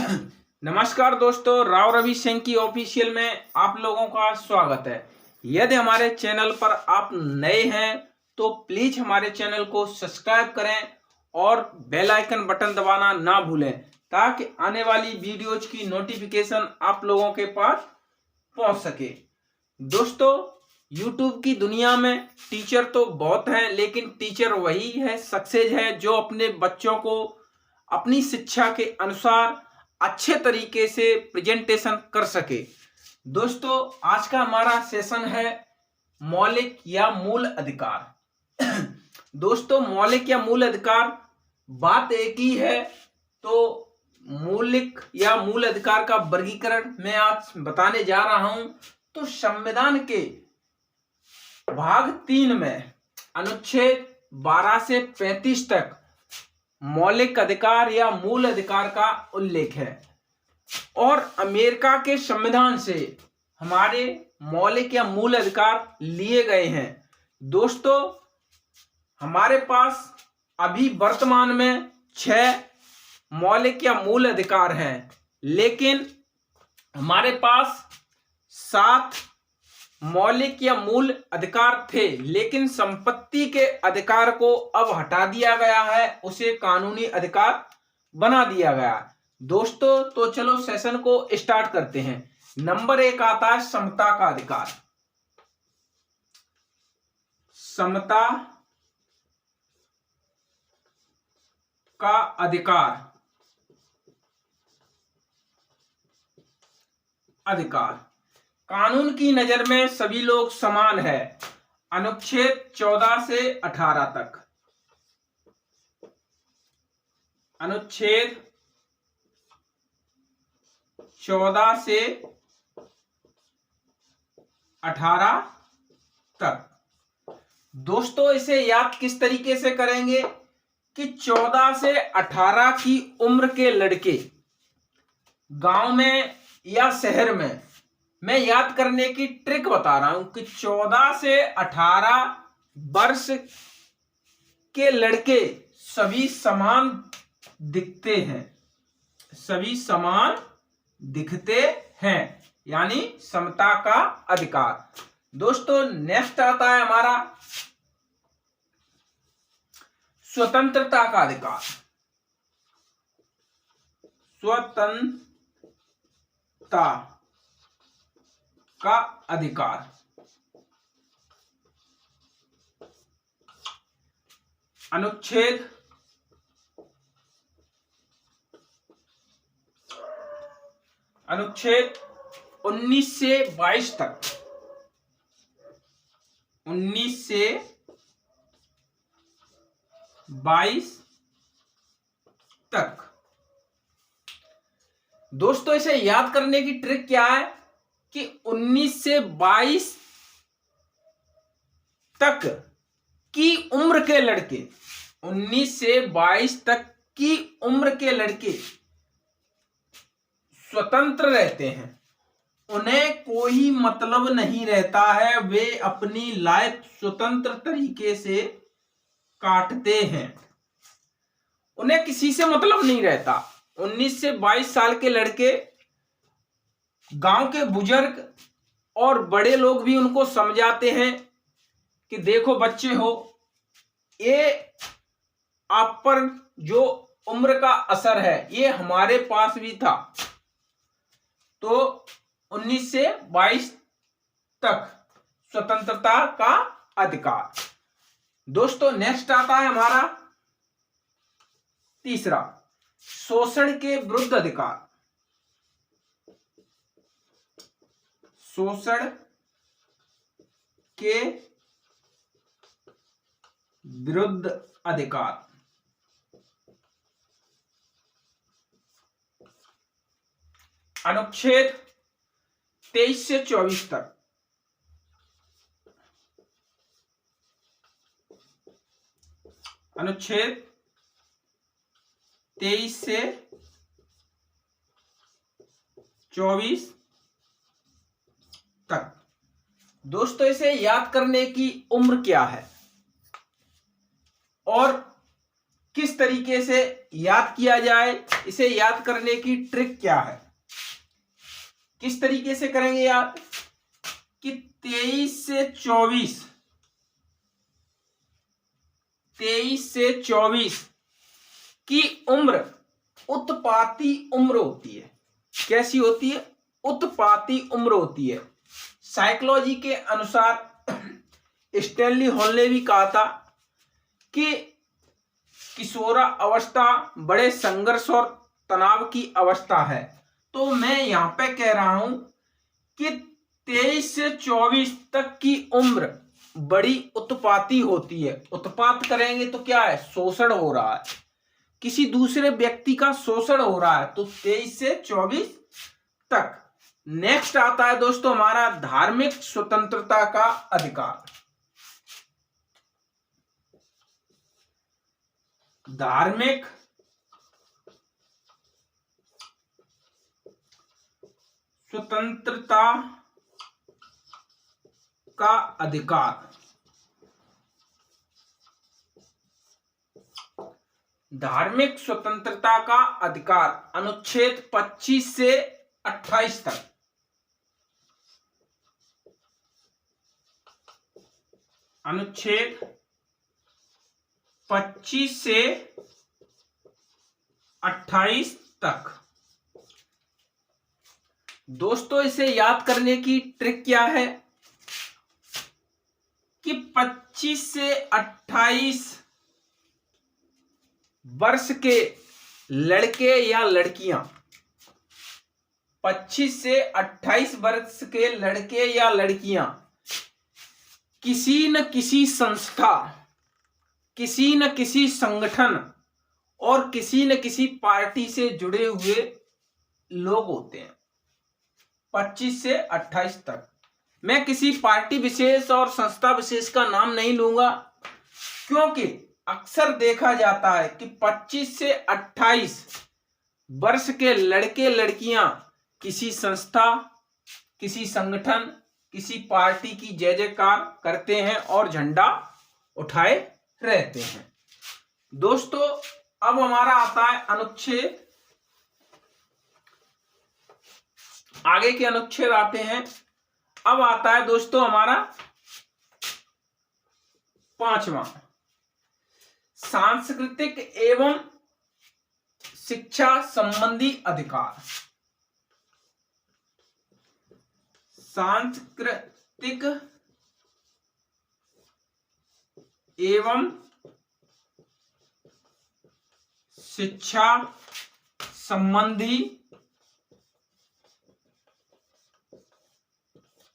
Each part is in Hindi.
नमस्कार दोस्तों, राव रवि सिंह की ऑफिशियल में आप लोगों का स्वागत है। यदि हमारे चैनल पर आप नए हैं तो प्लीज हमारे चैनल को सब्सक्राइब करें और बेल आइकन बटन दबाना ना भूलें ताकि आने वाली वीडियोज की नोटिफिकेशन आप लोगों के पास पहुंच सके। दोस्तों, YouTube की दुनिया में टीचर तो बहुत हैं, लेकिन टीचर वही है, सक्सेस है जो अपने बच्चों को अपनी शिक्षा के अनुसार अच्छे तरीके से प्रेजेंटेशन कर सके। दोस्तों, आज का हमारा सेशन है मौलिक या मूल अधिकार। दोस्तों, मौलिक या मूल अधिकार बात एक ही है, तो मौलिक या मूल अधिकार का वर्गीकरण मैं आज बताने जा रहा हूं। तो संविधान के भाग 3 में अनुच्छेद 12 से 35 तक मौलिक अधिकार या मूल अधिकार का उल्लेख है और अमेरिका के संविधान से हमारे मौलिक या मूल अधिकार लिए गए हैं। दोस्तों, हमारे पास अभी वर्तमान में 6 मौलिक या मूल अधिकार हैं, लेकिन हमारे पास 7 मौलिक या मूल अधिकार थे, लेकिन संपत्ति के अधिकार को अब हटा दिया गया है, उसे कानूनी अधिकार बना दिया गया। दोस्तों, तो चलो सेशन को स्टार्ट करते हैं। नंबर 1 आता है समता का अधिकार। समता का अधिकार कानून की नजर में सभी लोग समान है। अनुच्छेद 14 से 18 तक। अनुच्छेद 14 से 18 तक। दोस्तों, इसे याद किस तरीके से करेंगे कि 14 से 18 की उम्र के लड़के गांव में या शहर में, मैं याद करने की ट्रिक बता रहा हूं कि 14 से 18 वर्ष के लड़के सभी समान दिखते हैं, सभी समान दिखते हैं, यानी समता का अधिकार। दोस्तों, नेक्स्ट आता है हमारा स्वतंत्रता का अधिकार। स्वतंत्रता का अधिकार। अनुच्छेद 19 से 22 तक। 19 से 22 तक। दोस्तों, इसे याद करने की ट्रिक क्या है कि 19 से 22 तक की उम्र के लड़के, 19 से 22 तक की उम्र के लड़के स्वतंत्र रहते हैं। उन्हें कोई मतलब नहीं रहता है, वे अपनी लाइफ स्वतंत्र तरीके से काटते हैं। उन्हें किसी से मतलब नहीं रहता। 19 से 22 साल के लड़के, गांव के बुजुर्ग और बड़े लोग भी उनको समझाते हैं कि देखो बच्चे हो, ये आप पर जो उम्र का असर है ये हमारे पास भी था। तो 19 से 22 तक स्वतंत्रता का अधिकार। दोस्तों, नेक्स्ट आता है हमारा तीसरा, शोषण के विरुद्ध अधिकार। शोषण के विरुद्ध अधिकार। अनुच्छेद 23 से 24 तक। अनुच्छेद 23 से 24 तक। दोस्तों, इसे याद करने की उम्र क्या है और किस किस तरीके से याद किया जाए, इसे याद करने की ट्रिक क्या है, किस तरीके से करेंगे याद कि 23 से 24 की उम्र उत्पाती उम्र होती है। कैसी होती है? उत्पाती उम्र होती है। साइकोलॉजी के अनुसार स्टैनली हॉल ने भी कहा था कि किशोरा अवस्था बड़े संघर्ष और तनाव की अवस्था है। तो मैं यहां पे कह रहा हूं कि 23 से 24 तक की उम्र बड़ी उत्पाती होती है। उत्पात करेंगे तो क्या है? शोषण हो रहा है, किसी दूसरे व्यक्ति का शोषण हो रहा है। तो 23 से 24 तक। नेक्स्ट आता है दोस्तों हमारा धार्मिक स्वतंत्रता का अधिकार। धार्मिक स्वतंत्रता का अधिकार। धार्मिक स्वतंत्रता का अधिकार अनुच्छेद 25 से 28 तक। अनुच्छेद 25 से 28 तक। दोस्तों इसे याद करने की ट्रिक क्या है कि 25 से 28 वर्ष के लड़के या लड़कियां, 25 से 28 वर्ष के लड़के या लड़कियां किसी न किसी संस्था, किसी न किसी संगठन और किसी न किसी पार्टी से जुड़े हुए लोग होते हैं। 25 से 28 तक। मैं किसी पार्टी विशेष और संस्था विशेष का नाम नहीं लूंगा, क्योंकि अक्सर देखा जाता है कि 25 से 28 वर्ष के लड़के लड़कियां किसी संस्था, किसी संगठन, किसी पार्टी की जय जयकार करते हैं और झंडा उठाए रहते हैं। दोस्तों अब हमारा आता है अनुच्छेद, आगे के अनुच्छेद आते हैं। अब आता है दोस्तों हमारा 5वां, सांस्कृतिक एवं शिक्षा संबंधी अधिकार। सांस्कृतिक एवं शिक्षा संबंधी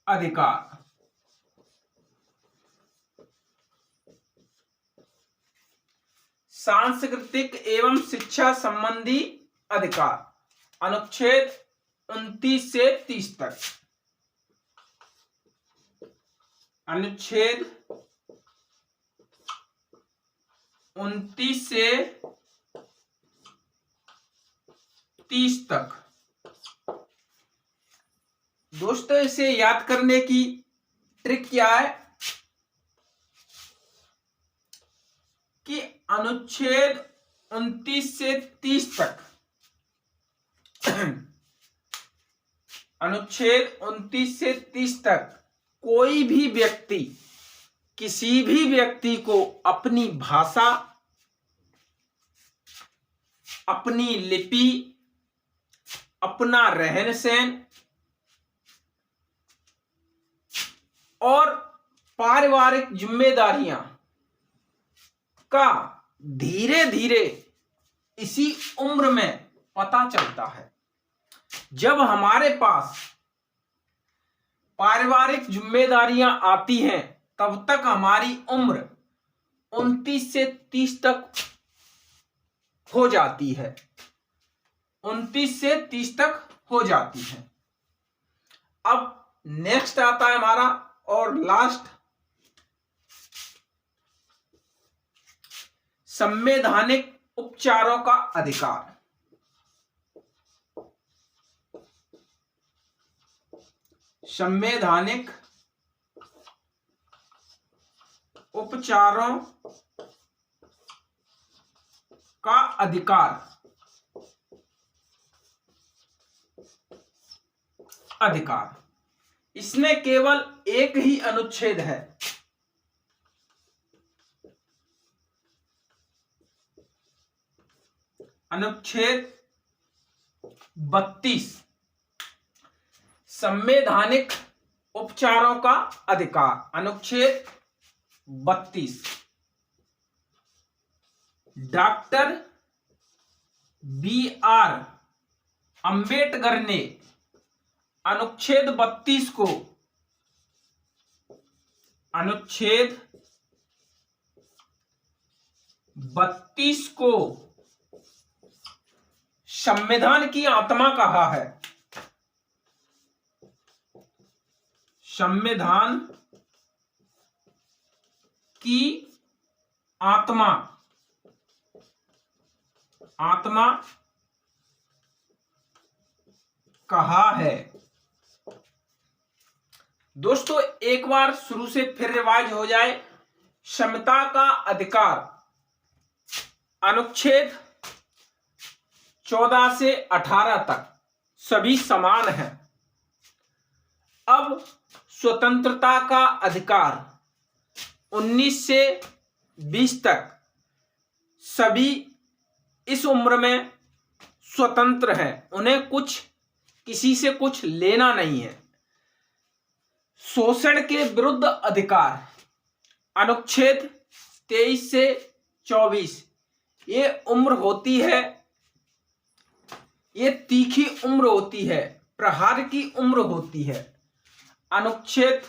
अधिकार। सांस्कृतिक एवं शिक्षा संबंधी अधिकार अनुच्छेद 29 से 30 तक। अनुच्छेद 29 से 30 तक। दोस्तों इसे याद करने की ट्रिक क्या है कि अनुच्छेद 29 से 30 तक, अनुच्छेद 29 से 30 तक कोई भी व्यक्ति किसी भी व्यक्ति को अपनी भाषा, अपनी लिपि, अपना रहन सहन और पारिवारिक जिम्मेदारियां का धीरे धीरे इसी उम्र में पता चलता है। जब हमारे पास पारिवारिक जिम्मेदारियां आती हैं तब तक हमारी उम्र 29 से 30 तक हो जाती है। 29 से 30 तक हो जाती है। अब नेक्स्ट आता है हमारा और लास्ट, संवैधानिक उपचारों का अधिकार। संवैधानिक उपचारों अधिकार, अधिकार। इसमें केवल एक ही अनुच्छेद है, अनुच्छेद 32, संवैधानिक उपचारों का अधिकार। अनुच्छेद 32। डॉक्टर BR अंबेडकर ने अनुच्छेद 32 को, अनुच्छेद 32 को संविधान की आत्मा कहा है। संविधान की आत्मा, आत्मा कहा है। दोस्तों एक बार शुरू से फिर रिवाइज हो जाए। समता का अधिकार, अनुच्छेद 14 से 18 तक सभी समान हैं। अब स्वतंत्रता का अधिकार 19 से 20 तक सभी इस उम्र में स्वतंत्र हैं, उन्हें कुछ किसी से कुछ लेना नहीं है। शोषण के विरुद्ध अधिकार, अनुच्छेद 23 से 24, ये उम्र होती है, ये तीखी उम्र होती है, प्रहार की उम्र होती है। अनुच्छेद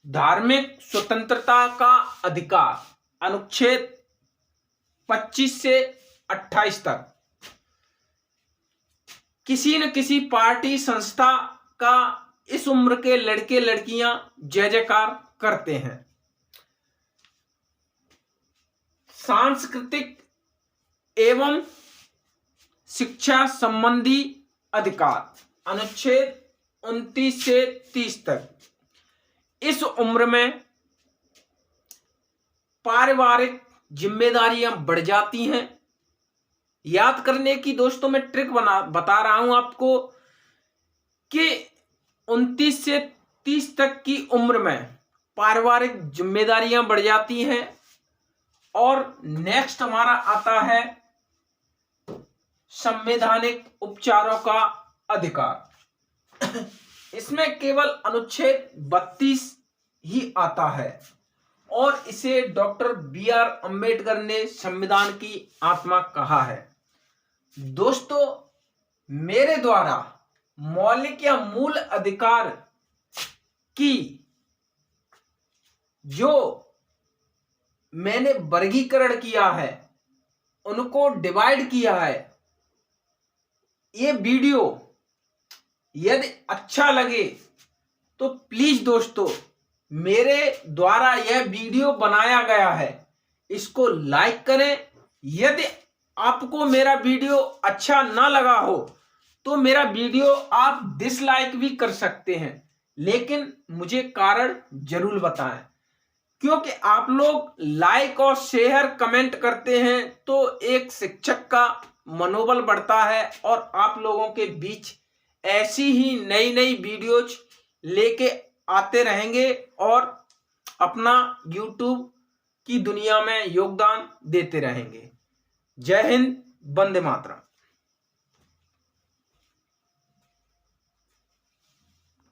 धार्मिक स्वतंत्रता का अधिकार, अनुच्छेद 25 से 28 तक किसी न किसी पार्टी संस्था का इस उम्र के लड़के लड़कियां जय जयकार करते हैं। सांस्कृतिक एवं शिक्षा संबंधी अधिकार, अनुच्छेद 29 से 30 तक इस उम्र में पारिवारिक जिम्मेदारियां बढ़ जाती हैं। याद करने की दोस्तों मैं ट्रिक बता रहा हूं आपको कि 29 से 30 तक की उम्र में पारिवारिक जिम्मेदारियां बढ़ जाती हैं। और नेक्स्ट हमारा आता है संवैधानिक उपचारों का अधिकार। इसमें केवल अनुच्छेद 32 ही आता है और इसे डॉक्टर BR अंबेडकर ने संविधान की आत्मा कहा है। दोस्तों मेरे द्वारा मौलिक या मूल अधिकार की जो मैंने वर्गीकरण किया है, उनको डिवाइड किया है, ये वीडियो यदि अच्छा लगे तो प्लीज दोस्तों मेरे द्वारा यह वीडियो बनाया गया है, इसको लाइक करें। यदि आपको मेरा वीडियो अच्छा ना लगा हो तो मेरा वीडियो आप डिसलाइक भी कर सकते हैं, लेकिन मुझे कारण जरूर बताएं, क्योंकि आप लोग लाइक और शेयर कमेंट करते हैं तो एक शिक्षक का मनोबल बढ़ता है और आप लोगों के बीच ऐसी ही नई नई वीडियोज लेके आते रहेंगे और अपना YouTube की दुनिया में योगदान देते रहेंगे। जय हिंद, वंदे मातरम।